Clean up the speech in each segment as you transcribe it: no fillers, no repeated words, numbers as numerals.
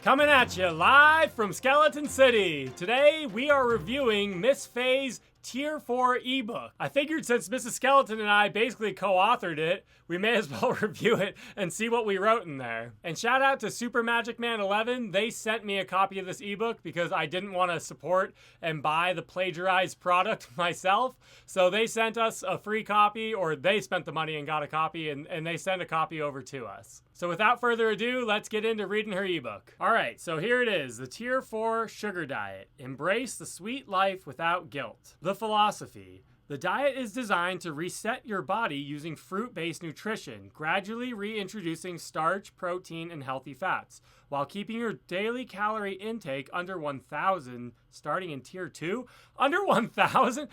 Coming at you live from Skeleton City. Today we are reviewing Miss Faye's Tier 4 ebook. I figured since Mrs. Skeleton and I basically co-authored it, we may as well review it and see what we wrote in there. And shout out to Super Magic Man 11. They sent me a copy of this ebook because I didn't want to support and buy the plagiarized product myself. So they sent us a free copy, or they spent the money and got a copy, and they sent a copy over to us. So without further ado, let's get into reading her ebook. All right, so here it is, the Tier 4 Sugar Diet. Embrace the sweet life without guilt. The philosophy. The diet is designed to reset your body using fruit-based nutrition, gradually reintroducing starch, protein, and healthy fats, while keeping your daily calorie intake under 1,000, starting in Tier 2? Under 1,000?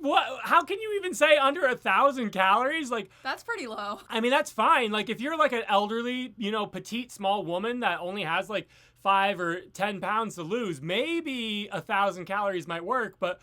What? How can you even say under 1,000 calories? Like, that's pretty low. I mean, that's fine. Like, if you're like an elderly, petite, small woman that only has like 5 or 10 pounds to lose, maybe 1,000 calories might work, but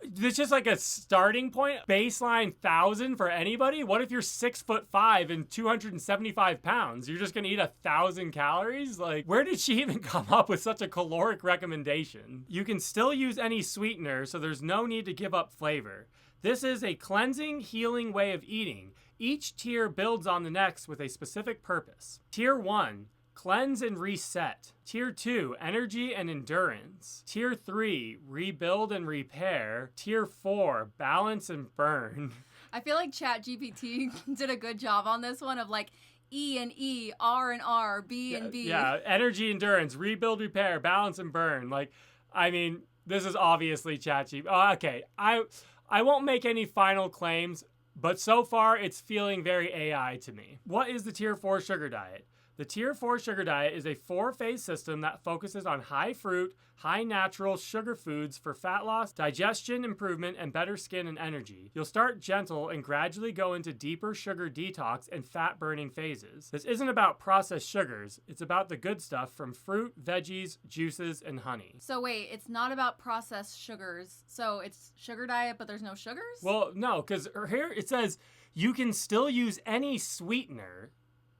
it's just like a starting point, baseline 1,000 for anybody. What if you're 6'5" and 275 pounds? You're just gonna eat 1,000 calories? Like, where did she even come up with such a caloric recommendation? You can still use any sweetener, so there's no need to give up flavor. This is a cleansing, healing way of eating. Each tier builds on the next with a specific purpose. Tier 1. Cleanse and reset. Tier 2, energy and endurance. Tier 3, rebuild and repair. Tier 4, balance and burn. I feel like ChatGPT did a good job on this one of like E and E, R and R, B and B. Yeah, energy, endurance, rebuild, repair, balance and burn. Like, I mean, this is obviously ChatGPT. Oh, okay, I won't make any final claims, but so far it's feeling very AI to me. What is the Tier 4 Sugar Diet? The Tier 4 Sugar Diet is a 4-phase system that focuses on high fruit, high natural sugar foods for fat loss, digestion improvement, and better skin and energy. You'll start gentle and gradually go into deeper sugar detox and fat burning phases. This isn't about processed sugars. It's about the good stuff from fruit, veggies, juices, and honey. So wait, it's not about processed sugars. So it's sugar diet, but there's no sugars? Well, no, because here it says you can still use any sweetener.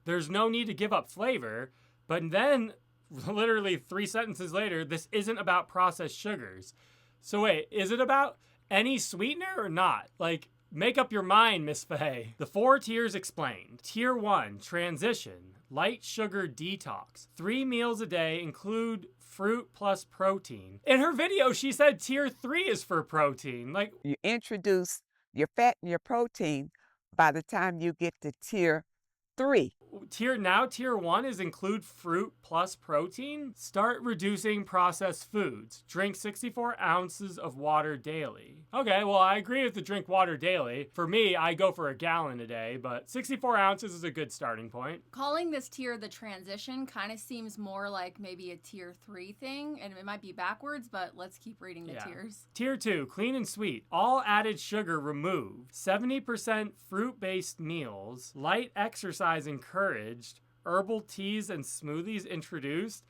There's no need to give up flavor, but then literally 3 sentences later, this isn't about processed sugars. So wait, is it about any sweetener or not? Like, make up your mind, Miss Faye. The 4 tiers explained. Tier 1, transition, light sugar detox. 3 meals a day include fruit plus protein. In her video, she said Tier 3 is for protein. Like, you introduce your fat and your protein by the time you get to Tier 3. Tier 1 is include fruit plus protein. Start reducing processed foods. Drink 64 ounces of water daily. Okay, well, I agree with the drink water daily. For me, I go for a gallon a day, but 64 ounces is a good starting point. Calling this tier the transition kind of seems more like maybe a Tier 3 thing, and it might be backwards, but let's keep reading the tiers. Tier 2, clean and sweet. All added sugar removed. 70% fruit-based meals. Light exercise encouraged. Herbal teas and smoothies introduced.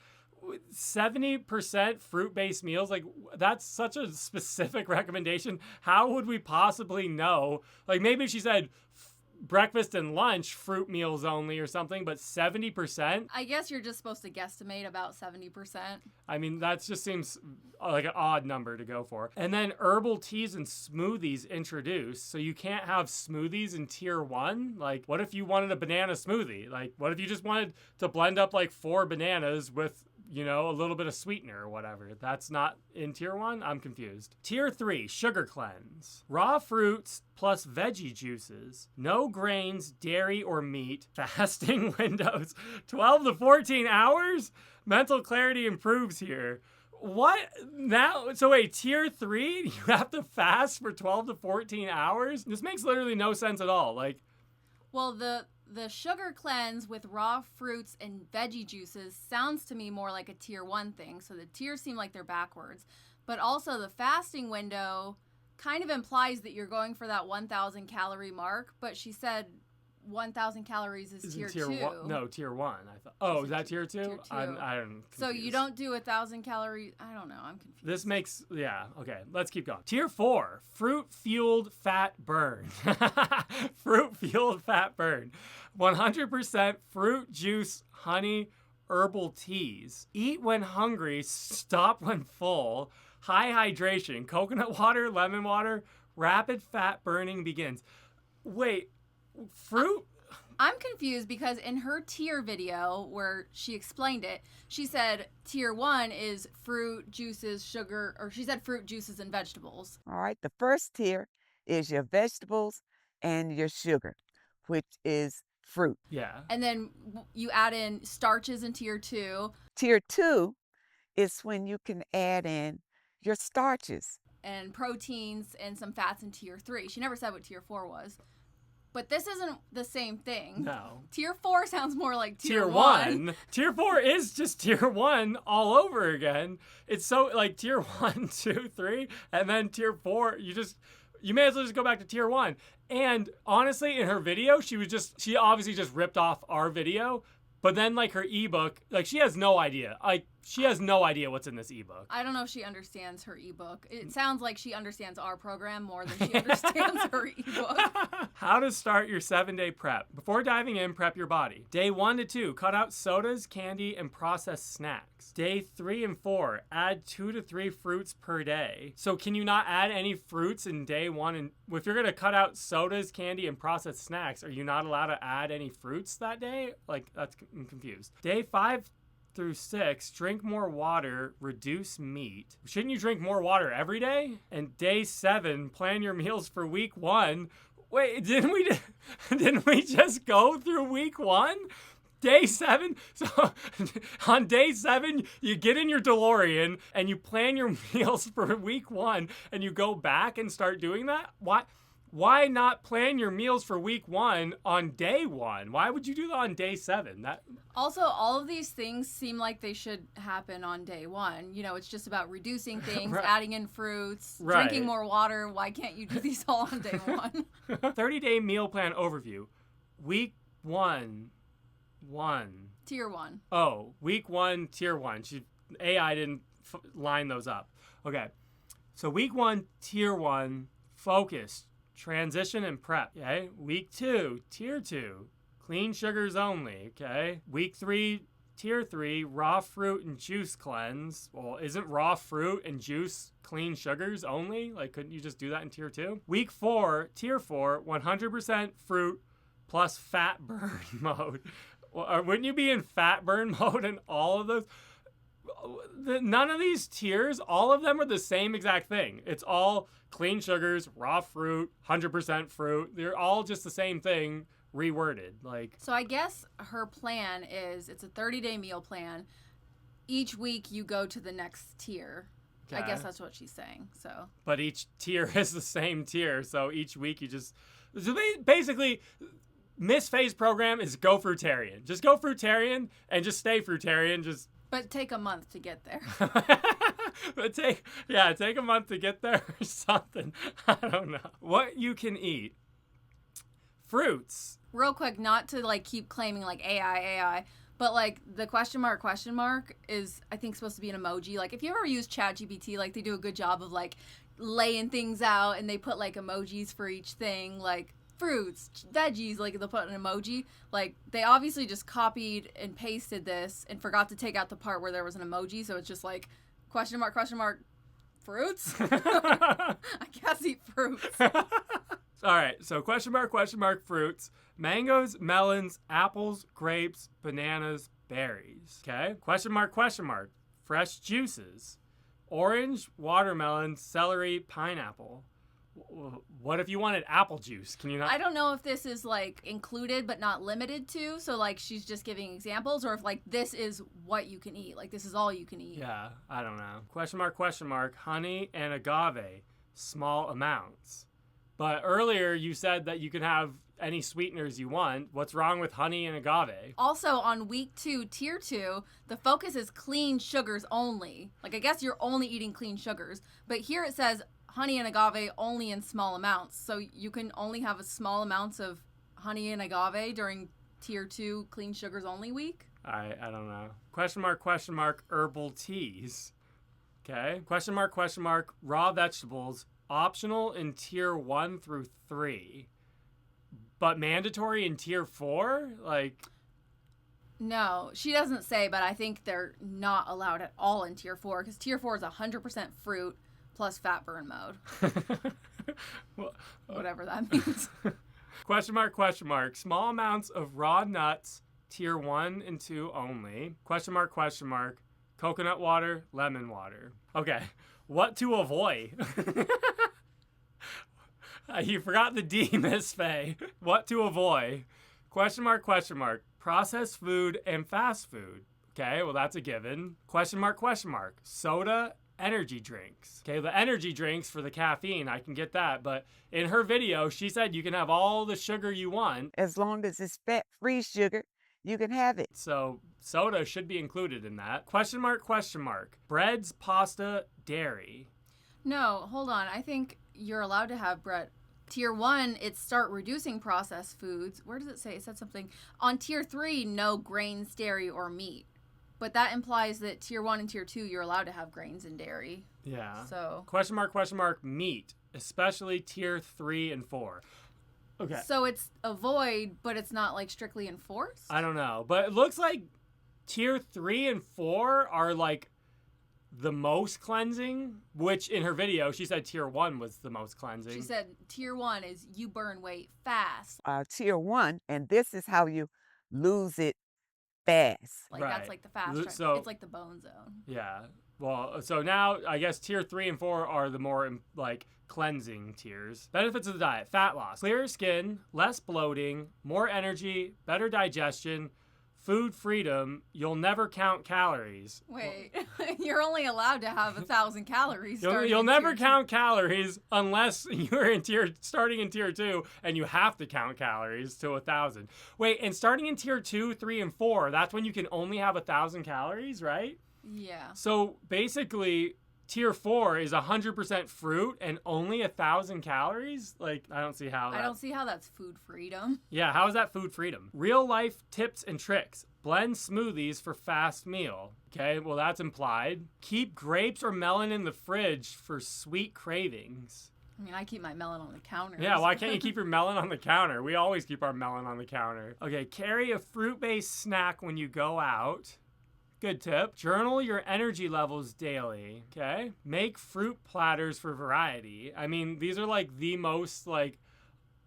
70% fruit-based meals, like, that's such a specific recommendation. How would we possibly know? Like, maybe she said breakfast and lunch fruit meals only or something, but 70%? I guess you're just supposed to guesstimate about 70%. I mean, that just seems like an odd number to go for. And then herbal teas and smoothies introduced. So you can't have smoothies in Tier 1? Like, what if you wanted a banana smoothie? Like, what if you just wanted to blend up like 4 bananas with, a little bit of sweetener or whatever? That's not in Tier 1? I'm confused. Tier 3, sugar cleanse. Raw fruits plus veggie juices. No grains, dairy, or meat. Fasting windows. 12 to 14 hours? Mental clarity improves here. What? Now? So wait, Tier 3? You have to fast for 12 to 14 hours? This makes literally no sense at all. Like, well, the sugar cleanse with raw fruits and veggie juices sounds to me more like a Tier 1 thing. So the tiers seem like they're backwards. But also the fasting window kind of implies that you're going for that 1,000 calorie mark. But she said 1,000 calories is Tier 2. No, Tier 1. I thought. Oh, is that Tier 2? Tier 2. I'm confused. So you don't do 1,000 calories. I don't know. I'm confused. This makes, okay. Let's keep going. Tier 4, fruit-fueled fat burn. Fruit-fueled fat burn. 100% fruit juice, honey, herbal teas. Eat when hungry, stop when full. High hydration, coconut water, lemon water, rapid fat burning begins. Wait, fruit? I'm confused because in her tier video where she explained it, she said tier 1 is fruit, juices, sugar, or she said fruit, juices, and vegetables. All right. The first tier is your vegetables and your sugar, which is fruit. Yeah. And then you add in starches in tier 2. Tier 2 is when you can add in your starches. And proteins and some fats in tier 3. She never said what tier 4 was. But this isn't the same thing. No. Tier 4 sounds more like tier 1. Tier 4 is just tier 1 all over again. It's so like tier 1, 2, 3, and then tier 4, you may as well just go back to tier 1. And honestly, in her video, she obviously just ripped off our video. But then, like, her ebook, like, she has no idea. Like, she has no idea what's in this ebook. I don't know if she understands her ebook. It sounds like she understands our program more than she understands her ebook. How to start your 7-day prep. Before diving in, prep your body. Day 1 to 2, cut out sodas, candy, and processed snacks. Day 3 and 4, add 2 to 3 fruits per day. So can you not add any fruits in day 1? And if you're going to cut out sodas, candy, and processed snacks, are you not allowed to add any fruits that day? Like, I'm confused. Day 5 through 6, drink more water, reduce meat. Shouldn't you drink more water every day? And day 7, plan your meals for week 1. Wait, didn't we just go through week 1? Day 7? So on day 7, you get in your DeLorean and you plan your meals for week 1 and you go back and start doing that? Why not plan your meals for week 1 on day 1? Why would you do that on day 7? Also, all of these things seem like they should happen on day 1. You know, it's just about reducing things, Right. adding in fruits, Right. drinking more water. Why can't you do these all on day 1? 30-day meal plan overview. Week 1. Tier 1. Oh, week 1, tier 1. AI didn't line those up. Okay. So week 1, tier 1, focus, transition and prep. Okay. Week 2, tier 2, clean sugars only. Okay. Week 3, tier 3, raw fruit and juice cleanse. Well, isn't raw fruit and juice clean sugars only? Like, couldn't you just do that in tier 2? Week 4, tier 4, 100% fruit plus fat burn mode. Well, wouldn't you be in fat burn mode in all of those? None of these tiers, all of them are the same exact thing. It's all clean sugars, raw fruit, 100% fruit. They're all just the same thing reworded. Like, So I guess her plan is it's a 30-day meal plan. Each week you go to the next tier. I guess that's what she's saying. So, but each tier is the same tier. So each week so basically, Miss Faye's program is go fruitarian. Just go fruitarian and just stay fruitarian. but take a month to get there. But take a month to get there or something. I don't know. What you can eat. Fruits. Real quick, not to like keep claiming like AI, but like the question mark is I think supposed to be an emoji. Like if you ever use ChatGPT, like they do a good job of like laying things out and they put like emojis for each thing, like fruits, veggies, like they'll put an emoji. Like they obviously just copied and pasted this and forgot to take out the part where there was an emoji, so it's just like question mark, fruits? I guess eat fruits. All right, so question mark, fruits. Mangoes, melons, apples, grapes, bananas, berries. Okay? Question mark, fresh juices. Orange, watermelon, celery, pineapple. What if you wanted apple juice? Can you not? I don't know if this is like included but not limited to, so like she's just giving examples, or if like this is what you can eat, like this is all you can eat. Yeah, I don't know. Question mark, honey and agave, small amounts. But earlier you said that you can have any sweeteners you want. What's wrong with honey and agave? Also on week 2, tier 2, the focus is clean sugars only. Like I guess you're only eating clean sugars, but here it says honey and agave only in small amounts. So you can only have a small amounts of honey and agave during tier 2 clean sugars only week. I don't know. Question mark, herbal teas. Okay. Question mark, raw vegetables, optional in tier 1 through 3, but mandatory in tier 4? Like, No, she doesn't say, but I think they're not allowed at all in Tier 4 because Tier 4 is 100% fruit plus fat burn mode. Well, Whatever that means. Question mark, question mark. Small amounts of raw nuts, Tier 1 and 2 only. Question mark, question mark. Coconut water, lemon water. Okay, what to avoid? You forgot the D, Miss Faye. What to avoid? Question mark, question mark. Processed food and fast food. Okay, well, that's a given. Question mark, question mark. Soda, energy drinks. Okay, the energy drinks for the caffeine, I can get that. But in her video, she said you can have all the sugar you want. As long as it's fat-free sugar, you can have it. So soda should be included in that. Question mark, question mark. Breads, pasta, dairy. No, hold on. I think you're allowed to have bread. Tier 1, it's start reducing processed foods. Where does it say? It said something. On Tier 3, no grains, dairy, or meat. But that implies that Tier 1 and Tier 2, you're allowed to have grains and dairy. Yeah. So. Question mark, meat, especially Tier 3 and 4. Okay. So it's avoid, but it's not like strictly enforced? I don't know. But it looks like Tier 3 and 4 are like the most cleansing, which in her video, she said Tier 1 was the most cleansing. She said Tier 1 is you burn weight fast. Tier 1, and this is how you lose it fast. Like Right. that's like the fast track. So- It's like the bone zone. Yeah. Well, so now I guess Tier 3 and 4 are the more like cleansing tiers. Benefits of the diet: fat loss, clearer skin, less bloating, more energy, better digestion, food freedom. You'll never count calories. Wait, you're only allowed to have 1,000 calories. starting You'll in never Tier 2. count calories unless you're in starting in Tier 2 and you have to count calories to 1,000. Wait, and starting in Tier 2, 3, and 4, that's when you can only have 1,000 calories, right? Yeah. So basically, Tier 4 is 100% fruit and only 1,000 calories? Like, I don't see how that... I don't see how that's food freedom. Yeah, how is that food freedom? Real life tips and tricks. Blend smoothies for fast meal. Okay, well, that's implied. Keep grapes or melon in the fridge for sweet cravings. I mean, I keep my melon on the counter. Yeah, why can't you keep your melon on the counter? We always keep our melon on the counter. Okay, carry a fruit-based snack when you go out. Good tip. Journal your energy levels daily, okay? Make fruit platters for variety. I mean, these are like the most like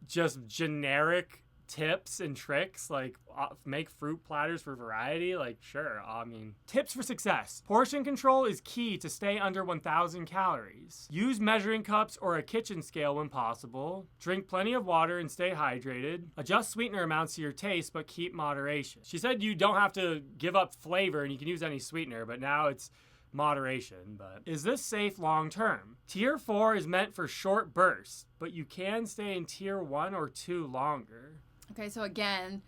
just generic tips and tricks. Like make fruit platters for variety. Like, sure. I mean, tips for success. Portion control is key to stay under 1,000 calories. Use measuring cups or a kitchen scale when possible. Drink plenty of water and stay hydrated. Adjust sweetener amounts to your taste, but keep moderation. She said you don't have to give up flavor and you can use any sweetener, but now it's moderation. But is this safe long term? Tier 4 is meant for short bursts, but you can stay in Tier 1 or 2 longer. Okay, so again,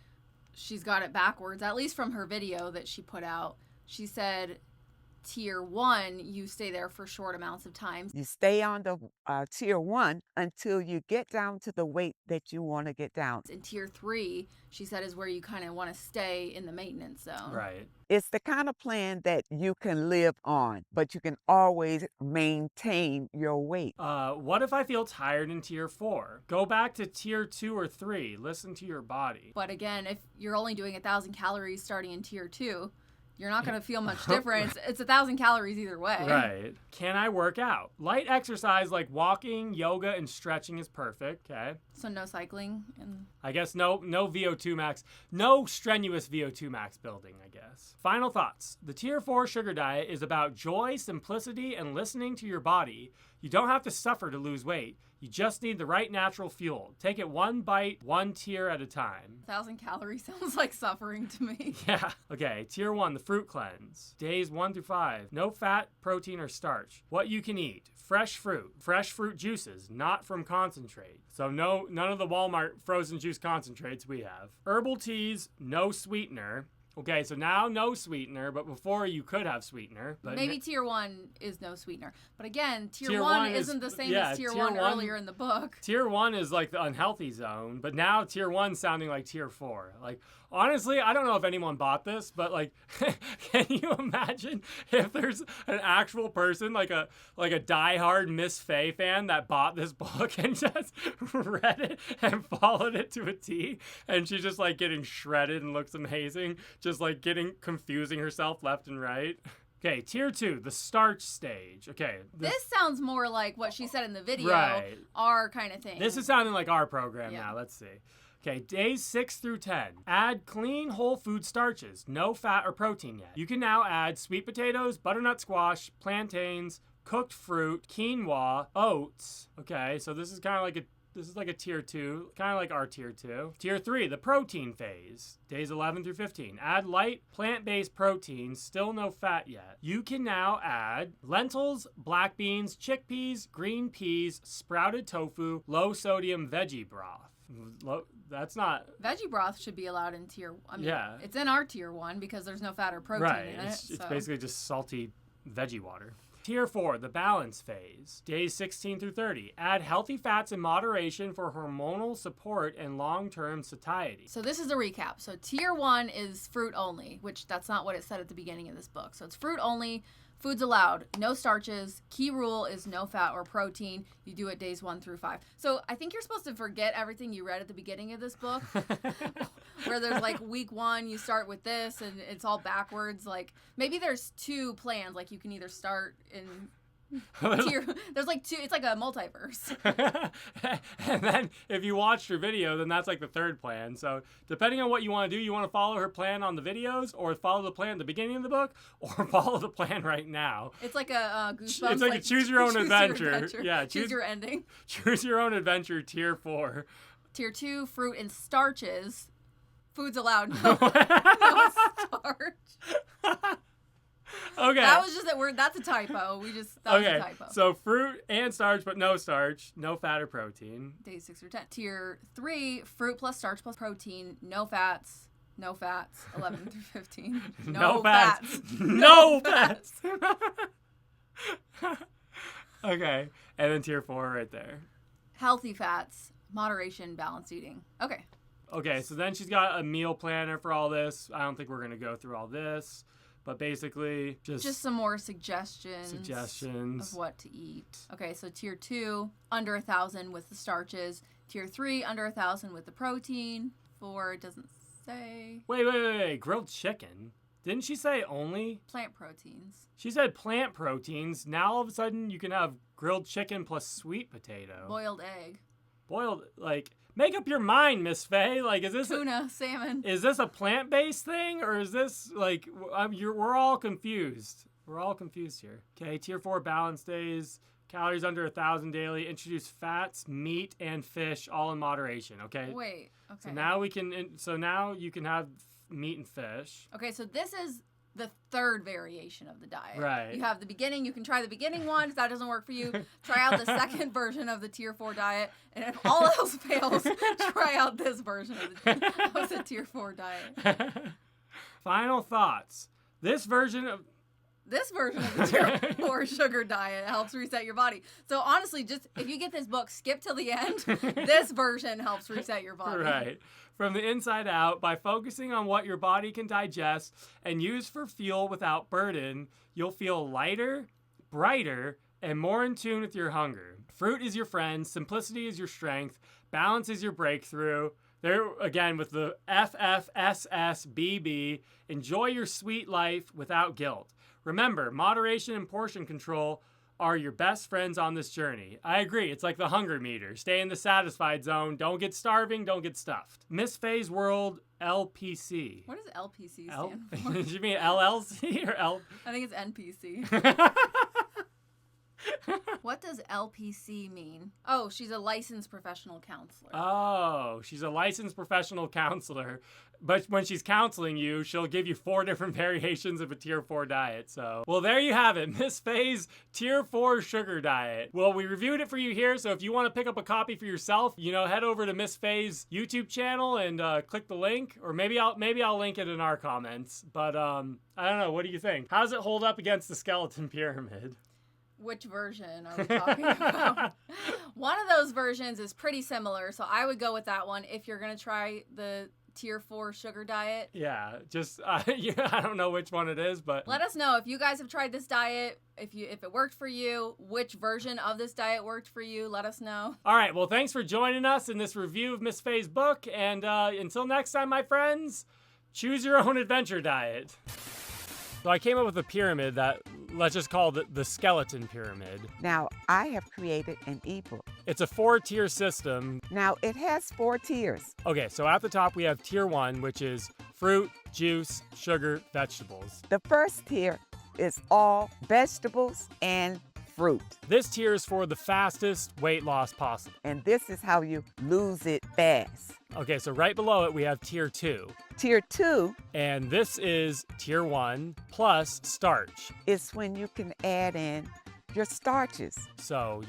she's got it backwards, at least from her video that she put out. She said Tier 1, you stay there for short amounts of time. You stay on the Tier 1 until you get down to the weight that you want to get down. In Tier 3, she said, is where you kind of want to stay in the maintenance zone. Right. It's the kind of plan that you can live on, but you can always maintain your weight. What if I feel tired in Tier 4? Go back to Tier 2 or 3. Listen to your body. But again, if you're only doing 1,000 calories starting in Tier 2, you're not going to feel much difference. It's 1,000 calories either way. Right. Can I work out? Light exercise like walking, yoga, and stretching is perfect. Okay. So no cycling and I guess no VO2 max. No strenuous VO2 max building, I guess. Final thoughts. The Tier 4 sugar diet is about joy, simplicity, and listening to your body. You don't have to suffer to lose weight. You just need the right natural fuel. Take it one bite, one tier at a time. 1,000 calories sounds like suffering to me. Yeah. Okay, Tier 1, the fruit cleanse. Days 1 through 5. No fat, protein, or starch. What you can eat. Fresh fruit juices, not from concentrate. So none of the Walmart frozen juice concentrates we have. Herbal teas, no sweetener. Okay, so now no sweetener, but before you could have sweetener. But Maybe Tier 1 is no sweetener. But again, Tier Tier 1 1 is- isn't the same yeah, as Tier Tier 1 1 earlier in the book. Tier 1 is like the unhealthy zone, but now Tier 1 sounding like Tier 4. Like, honestly, I don't know if anyone bought this, but like, can you imagine if there's an actual person, like a diehard Miss Faye fan that bought this book and just read it and followed it to a T, and she's just like getting shredded and looks amazing just like confusing herself left and right. Okay, tier 2, the starch stage. Okay. This sounds more like what she said in the video. Right. Our kind of thing. This is sounding like our program Yeah. now. Let's see. Okay, days 6 through 10. Add clean whole food starches. No fat or protein yet. You can now add sweet potatoes, butternut squash, plantains, cooked fruit, quinoa, oats. Okay, so this is kind of like a tier 2, kind of like our tier 2. Tier 3, the protein phase. Days 11 through 15. Add light plant-based proteins, still no fat yet. You can now add lentils, black beans, chickpeas, green peas, sprouted tofu, low sodium veggie broth. That's not... Veggie broth should be allowed in tier... I mean, Yeah. It's in our tier 1 because there's no fat or protein Right, in it. it's basically just salty veggie water. Tier 4, the balance phase. Days 16 through 30. Add healthy fats in moderation for hormonal support and long-term satiety. So this is a recap. So tier 1 is fruit only, which that's not what it said at the beginning of this book. So it's fruit only, foods allowed, no starches. Key rule is no fat or protein. You do it days 1 through 5. So I think you're supposed to forget everything you read at the beginning of this book, where there's like week 1, you start with this and it's all backwards. Like maybe there's 2 plans. Like you can either start in tier, there's like 2, it's like a multiverse. And then if you watched her video, then that's like the 3rd plan. So depending on what you want to do, you want to follow her plan on the videos, or follow the plan at the beginning of the book, or follow the plan right now. It's like a Goosebumps. It's like a choose your own adventure. Yeah, choose your ending. Choose your own adventure, tier 4. Tier 2, fruit and starches. Foods allowed, no starch. Okay. That was just a word. That's a typo. That was a typo. So fruit and starch, but no starch, no fat or protein. Days 6 or 10. Tier 3, fruit plus starch plus protein, no fats. 11 through 15. No fats. No fats. Okay. And then tier 4 right there. Healthy fats, moderation, balanced eating. Okay. Okay, so then she's got a meal planner for all this. I don't think we're going to go through all this. But basically, just some more suggestions of what to eat. Okay, so tier 2, under 1,000 with the starches. Tier 3, under 1,000 with the protein. 4, it doesn't say. Wait. Grilled chicken? Didn't she say only? Plant proteins. She said plant proteins. Now all of a sudden you can have grilled chicken plus sweet potato. Boiled egg. Make up your mind, Miss Faye. Like, is this tuna, salmon? Is this a plant-based thing, or is this like we're all confused? We're all confused here. Okay, tier 4 balance days, calories under 1,000 daily. Introduce fats, meat, and fish, all in moderation. Okay. Wait. Okay. So now now you can have meat and fish. Okay, so this is the 3rd variation of the diet. Right. You have the beginning. You can try the beginning one. If that doesn't work for you, try out the 2nd version of the tier 4 diet. And if all else fails, try out this version of the tier 4 diet. Final thoughts. This version of the tier 4 sugar diet helps reset your body. So honestly, just if you get this book, skip till the end. This version helps reset your body. Right. From the inside out, by focusing on what your body can digest and use for fuel without burden, you'll feel lighter, brighter, and more in tune with your hunger. Fruit is your friend, simplicity is your strength, balance is your breakthrough. There again with the FFSSBB, enjoy your sweet life without guilt. Remember, moderation and portion control are your best friends on this journey. I agree. It's like the hunger meter. Stay in the satisfied zone. Don't get starving. Don't get stuffed. Miss Faye's World LPC. What does LPC stand for? Did you mean LLC or L? I think it's NPC. What does LPC mean? Oh, she's a licensed professional counselor. Oh, she's a licensed professional counselor. But when she's counseling you, she'll give you 4 different variations of a tier 4 diet. So, well, there you have it. Miss Faye's tier 4 sugar diet. Well, we reviewed it for you here. So if you want to pick up a copy for yourself, head over to Miss Faye's YouTube channel and click the link. Or maybe I'll link it in our comments. But I don't know. What do you think? How does it hold up against the skeleton pyramid? Which version are we talking about? One of those versions is pretty similar, so I would go with that one if you're going to try the tier 4 sugar diet. Yeah, just I don't know which one it is, but let us know if you guys have tried this diet, if it worked for you, which version of this diet worked for you. Let us know. All right, well, thanks for joining us in this review of Miss Faye's book, and until next time, my friends, choose your own adventure diet. So I came up with a pyramid that, let's just call it the skeleton pyramid. Now, I have created an ebook. It's a 4-tier system. Now, it has 4 tiers. Okay, so at the top we have tier 1, which is fruit, juice, sugar, vegetables. The first tier is all vegetables and fruit. This tier is for the fastest weight loss possible. And this is how you lose it fast. Okay, so right below it we have tier 2. Tier 2 And this is tier 1 plus starch. is when you can add in your starches. So,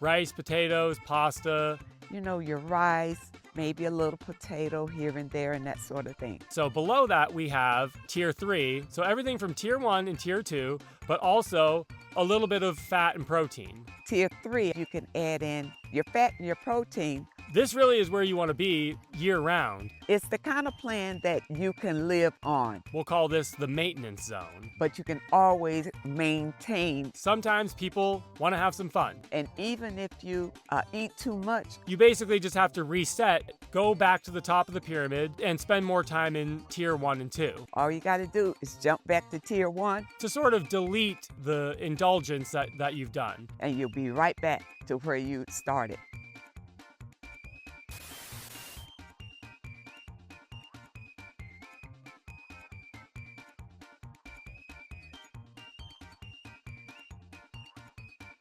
rice, potatoes, pasta. Your rice, maybe a little potato here and there and that sort of thing. So below that we have tier 3. So everything from tier 1 and tier 2, but also a little bit of fat and protein. Tier 3, you can add in your fat and your protein. This really is where you want to be year-round. It's the kind of plan that you can live on, We'll call this the maintenance zone. but you can always maintain. Sometimes people want to have some fun. And even if you eat too much, You basically just have to reset, go back to the top of the pyramid, and spend more time in tier 1 and 2 all you got to do is jump back to tier 1 to sort of delete the indulgence that you've done. and you'll be right back to where you started.